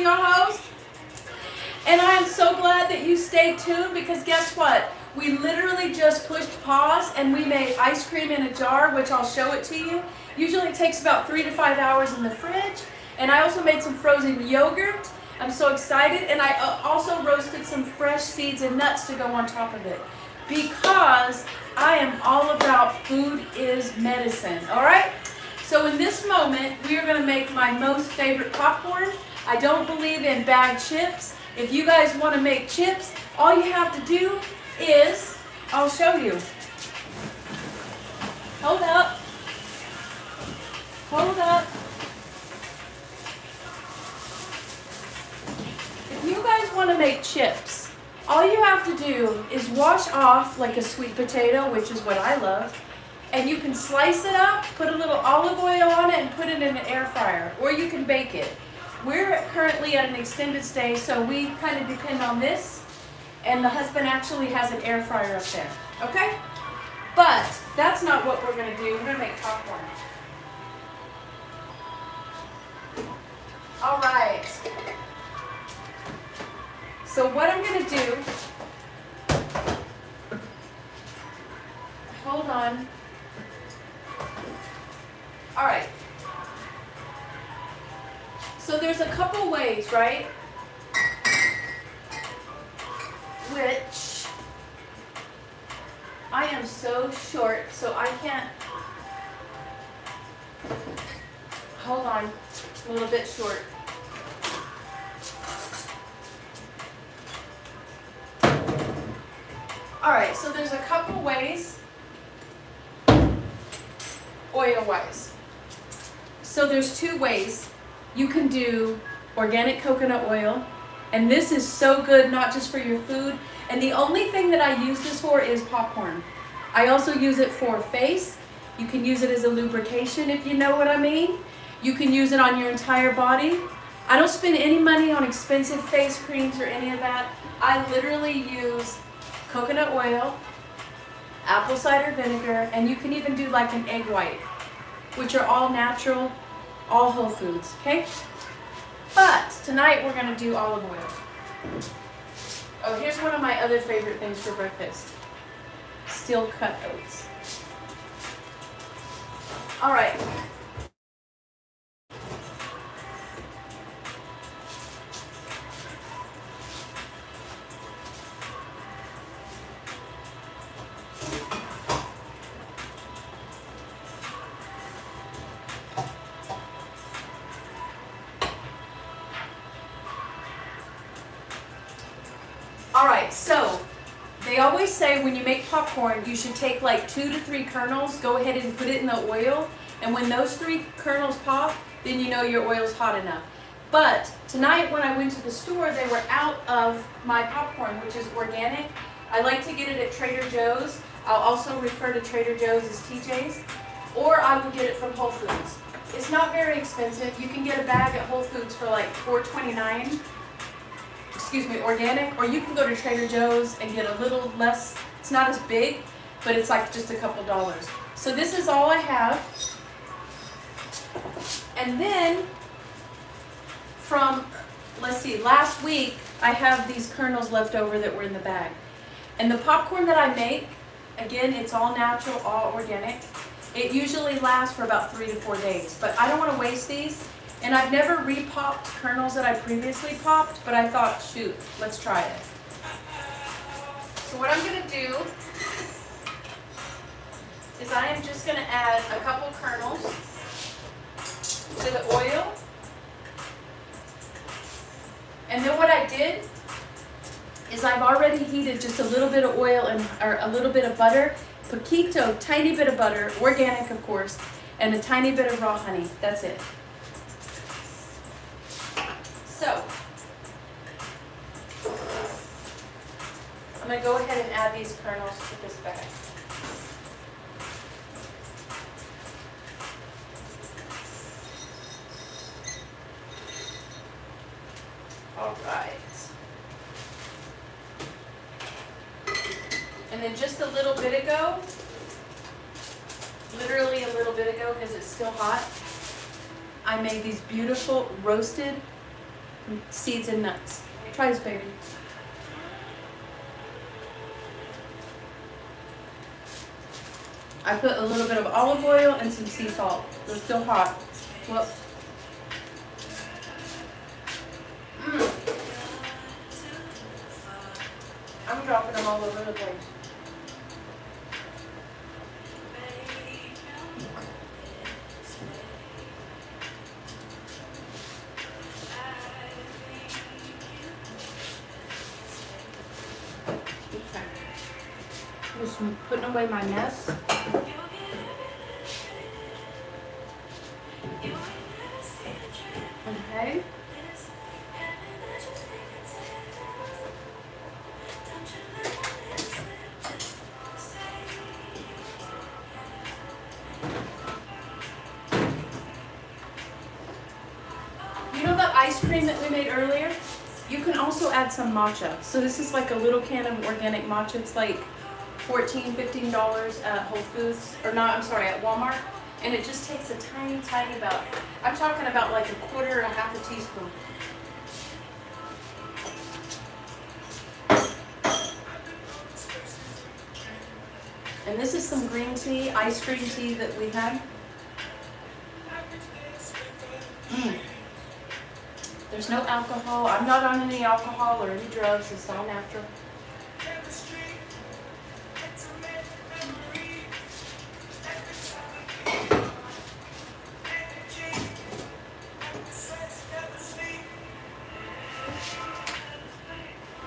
your host. And I am so glad that you stayed tuned because guess what? We literally just pushed pause and we made ice cream in a jar, which I'll show it to you. Usually it takes about 3 to 5 hours in the fridge. And I also made some frozen yogurt. I'm so excited. And I also roasted some fresh seeds and nuts to go on top of it. Because I am all about food is medicine, all right? So in this moment, we are going to make my most favorite popcorn. I don't believe in bag chips. If you guys want to make chips, all you have to do is, I'll show you. Hold up. Hold up. If you guys want to make chips, all you have to do is wash off like a sweet potato, which is what I love, and you can slice it up, put a little olive oil on it, and put it in an air fryer, or you can bake it. We're currently at an extended stay, so we kind of depend on this, and the husband actually has an air fryer up there, okay? But that's not what we're going to do. We're going to make popcorn. All right. So what I'm going to do, hold on. All right. So there's a couple ways, right? Which I am so short, so I can't. Hold on, a little bit short. All right, so there's a couple ways, oil-wise. So there's 2 ways. You can do organic coconut oil, and this is so good, not just for your food. And the only thing that I use this for is popcorn. I also use it for face. You can use it as a lubrication, if you know what I mean. You can use it on your entire body. I don't spend any money on expensive face creams or any of that. I literally use coconut oil, apple cider vinegar, and you can even do like an egg white, which are all natural, all whole foods, okay? But tonight we're going to do olive oil. Oh, here's one of my other favorite things for breakfast. Steel cut oats. All right. Alright, so they always say when you make popcorn, you should take like 2 to 3 kernels, go ahead and put it in the oil, and when those 3 kernels pop, then you know your oil's hot enough. But tonight when I went to the store, they were out of my popcorn, which is organic. I like to get it at Trader Joe's. I'll also refer to Trader Joe's as TJ's, or I will get it from Whole Foods. It's not very expensive. You can get a bag at Whole Foods for like $4.29. Excuse me, organic, or you can go to Trader Joe's and get a little less. It's not as big, but it's like just a couple dollars. So this is all I have. And then from, let's see, last week I have these kernels left over that were in the bag. And the popcorn that I make, again, it's all natural, all organic. It usually lasts for about 3 to 4 days, but I don't want to waste these. And I've never re-popped kernels that I previously popped, but I thought, shoot, let's try it. So what I'm going to do is I am just going to add a couple kernels to the oil. And then what I did is I've already heated just a little bit of oil and or a little bit of butter, poquito, tiny bit of butter, organic of course, and a tiny bit of raw honey. That's it. So, I'm going to go ahead and add these kernels to this bag. All right. And then just a little bit ago, literally a little bit ago because it's still hot, I made these beautiful roasted seeds and nuts. Try this, baby. I put a little bit of olive oil and some sea salt. They're still hot. Whoops. I'm dropping them all over the place. Okay. Just putting away my mess. Okay. You know that ice cream that we made earlier? You can also add some matcha. So this is like a little can of organic matcha. It's like $14, $15 at Whole Foods, or not, I'm sorry, at Walmart. And it just takes a tiny, tiny about, I'm talking about like a quarter or a half a teaspoon. And this is some green tea, ice cream tea that we had. There's no alcohol. I'm not on any alcohol or any drugs. It's all natural.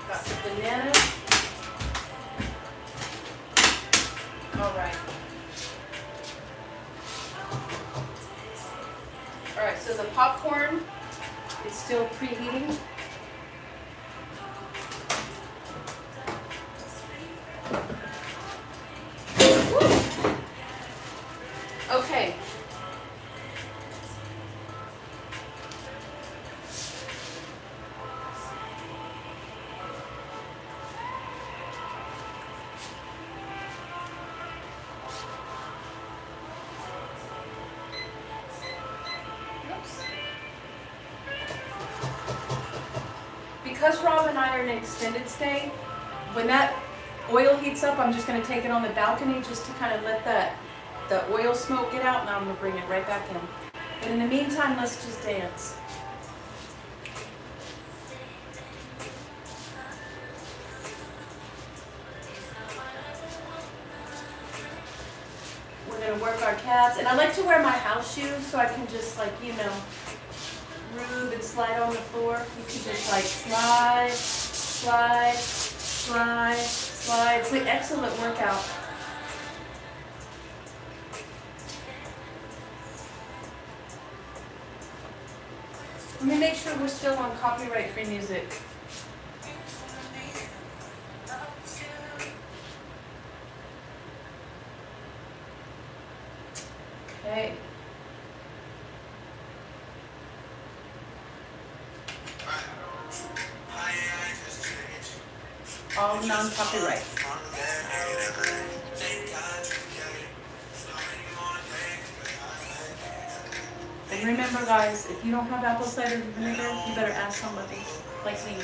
Got some bananas. All right. All right, so the popcorn is still preheating. Woo! Okay. Because Rob and I are in an extended stay, when that oil heats up, I'm just going to take it on the balcony just to kind of let the oil smoke get out, and I'm going to bring it right back in. But in the meantime, let's just dance. We're going to work our calves, and I like to wear my house shoes so I can just, like, you know, groove and slide on the floor. You can just like slide, slide, slide, slide. It's an excellent workout. Let me make sure we're still on copyright-free music. Okay. All non-copyright. And remember, guys, if you don't have apple cider vinegar, you better ask somebody like me.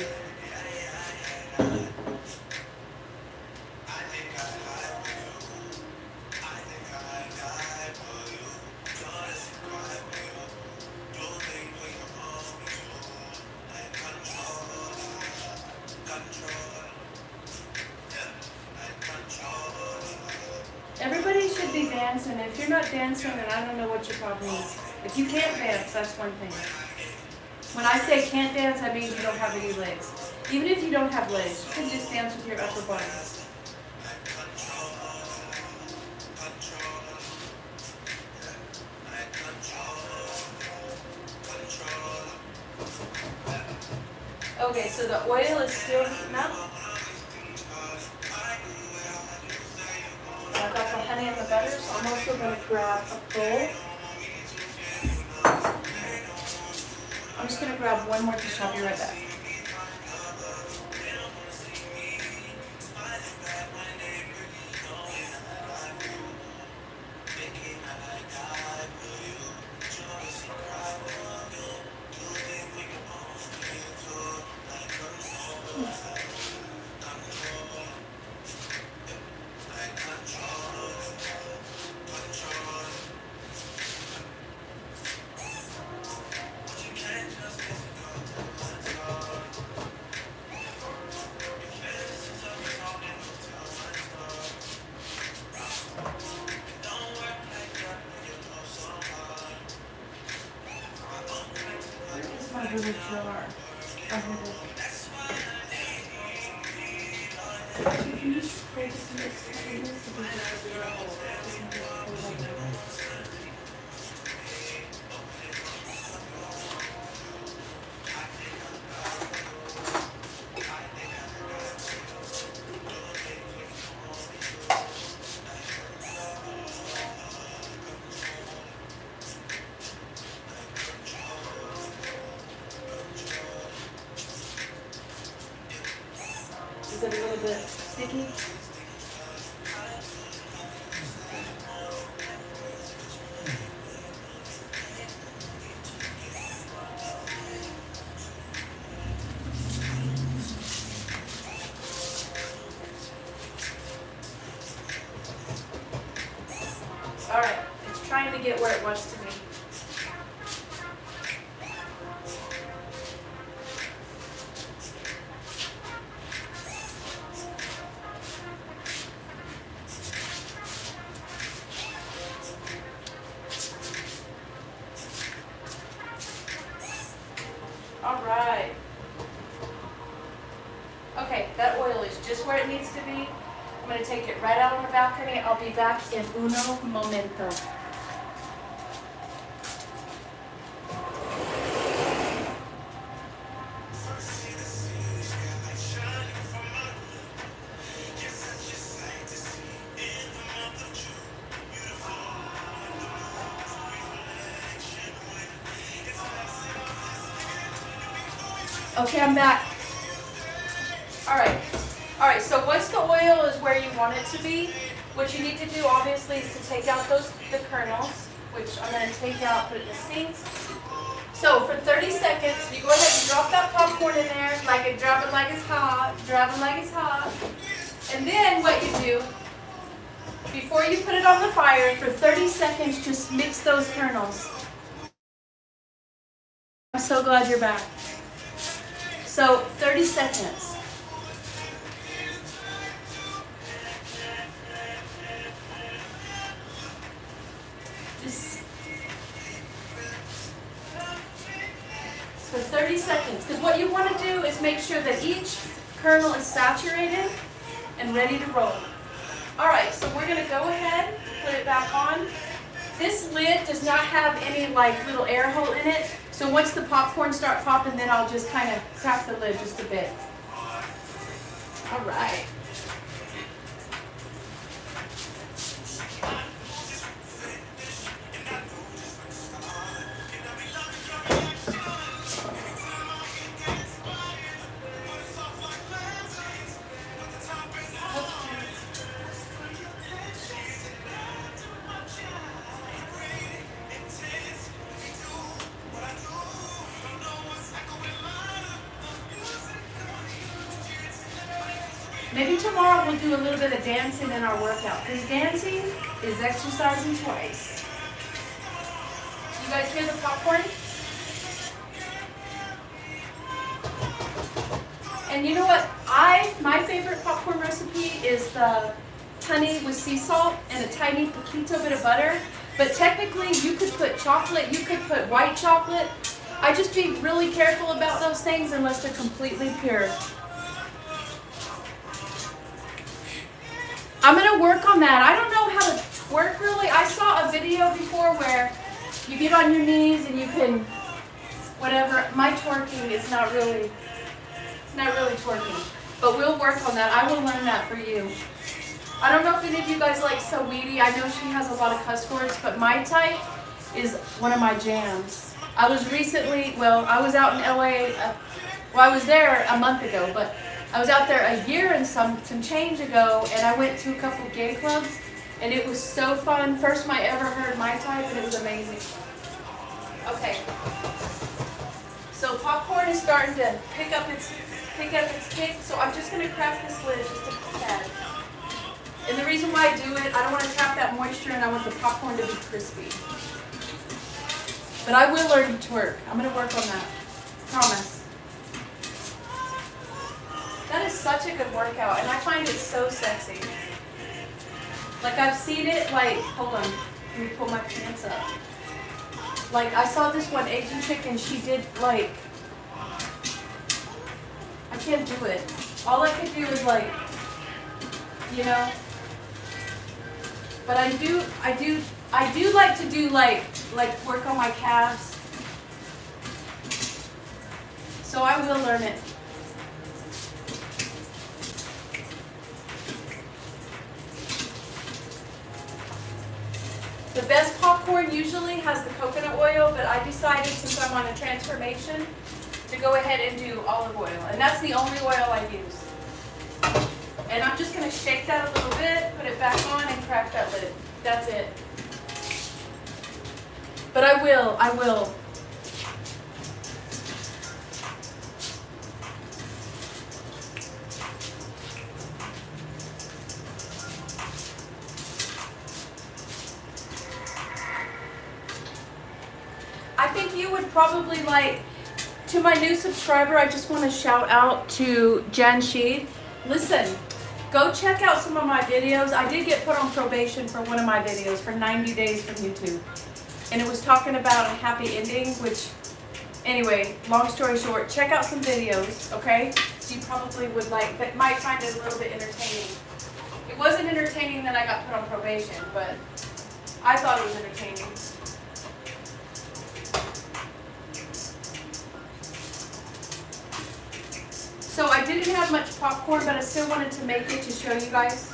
Everybody should be dancing. If you're not dancing, then I don't know what your problem is. If you can't dance, that's one thing. When I say can't dance, I mean you don't have any legs. Even if you don't have legs, you can just dance with your upper body. Okay, so the oil is still heating up. I've got the honey and the butter, so I'm also going to grab a bowl. I'm just going to grab one more dish. I'll be right back. little jar. So you can just pour this in this Is it a little bit sticky? All right, it's trying to get where it wants to be. All right. Okay, that oil is just where it needs to be. I'm going to take it right out on the balcony. I'll be back in uno momento. Okay, I'm back. All right, so once the oil is where you want it to be, what you need to do obviously is to take out the kernels, which I'm going to take out, put it in the sink. So for 30 seconds, you go ahead and drop that popcorn in there, drop it like it's hot, And then what you do, before you put it on the fire, for 30 seconds, just mix those kernels. I'm so glad you're back. So 30 seconds. Just for 30 seconds. Because what you want to do is make sure that each kernel is saturated and ready to roll. All right, so we're going to go ahead, put it back on. This lid does not have any little air hole in it. So once the popcorn start popping, then I'll just kind of tap the lid just a bit. All right. Maybe tomorrow we'll do a little bit of dancing in our workout, because dancing is exercising twice. You guys hear the popcorn? And you know what? My favorite popcorn recipe is the honey with sea salt and a tiny poquito bit of butter. But technically you could put chocolate, you could put white chocolate. I just be really careful about those things unless they're completely pure. I'm going to work on that. I don't know how to twerk really. I saw a video before where you get on your knees and you can, whatever. My twerking is not really twerking. But we'll work on that. I will learn that for you. I don't know if any of you guys like Saweetie. I know she has a lot of cuss words, but my type is one of my jams. I was out in LA. I was there a month ago, but I was out there a year and some change ago, and I went to a couple gay clubs, and it was so fun. First time I ever heard my type, and it was amazing. Okay. So popcorn is starting to pick up its kick, so I'm just going to crack this lid just a tad. And the reason why I do it, I don't want to trap that moisture, and I want the popcorn to be crispy. But I will learn to twerk. I'm going to work on that. Promise. That is such a good workout, and I find it so sexy. I've seen it, hold on, let me pull my pants up. I saw this one Asian chick, and she did, I can't do it. All I could do is like, you know. But I do like to do like work on my calves. So I will learn it. The best popcorn usually has the coconut oil, but I decided since I'm on a transformation to go ahead and do olive oil. And that's the only oil I use. And I'm just going to shake that a little bit, put it back on, and crack that lid. That's it. But I will. I think you would probably like, to my new subscriber, I just want to shout out to Jan Sheed. Listen, go check out some of my videos. I did get put on probation for one of my videos for 90 days from YouTube. And it was talking about a happy ending, which, anyway, long story short, check out some videos, okay? You probably would like, but might find it a little bit entertaining. It wasn't entertaining that I got put on probation, but I thought it was entertaining. So I didn't have much popcorn, but I still wanted to make it to show you guys.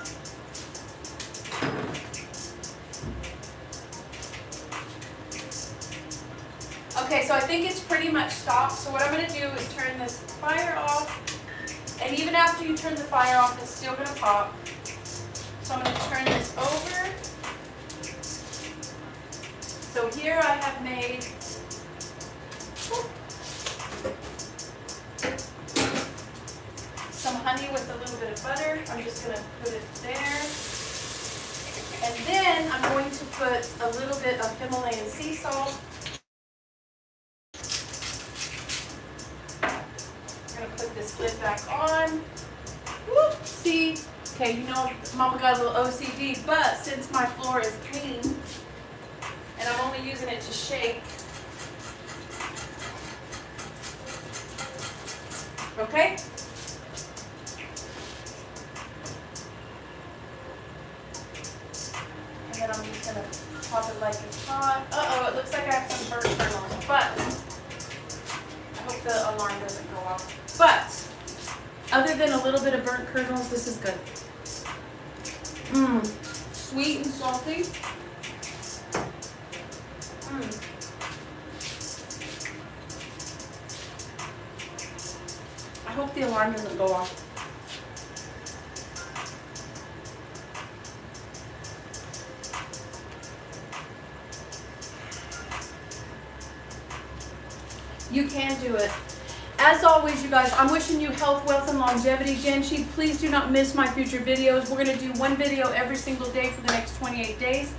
Okay, so I think it's pretty much stopped. So what I'm going to do is turn this fire off. And even after you turn the fire off, it's still going to pop. So I'm going to turn this over. So here I have made some honey with a little bit of butter. I'm just going to put it there. And then I'm going to put a little bit of Himalayan sea salt. I'm going to put this lid back on. Whoop, see? Okay, you know, Mama got a little OCD, but since my floor is clean, and I'm only using it to shake. Okay? And then I'm just going to pop it like it's hot. Uh-oh, it looks like I have some burnt kernels, but I hope the alarm doesn't go off. But, other than a little bit of burnt kernels, this is good. Mmm, sweet and salty. Mmm. I hope the alarm doesn't go off. You can do it. As always, you guys, I'm wishing you health, wealth, and longevity. Jan Sheed, please do not miss my future videos. We're going to do one video every single day for the next 28 days.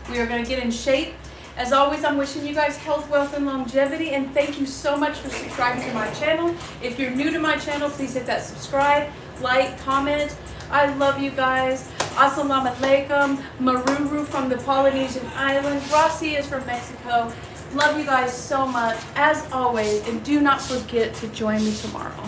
We are going to get in shape. As always, I'm wishing you guys health, wealth, and longevity, and thank you so much for subscribing to my channel. If you're new to my channel, please hit that subscribe, like, comment. I love you guys. Assalamu alaikum. Maruru from the Polynesian island. Rossi is from Mexico. Love you guys so much, as always, and do not forget to join me tomorrow.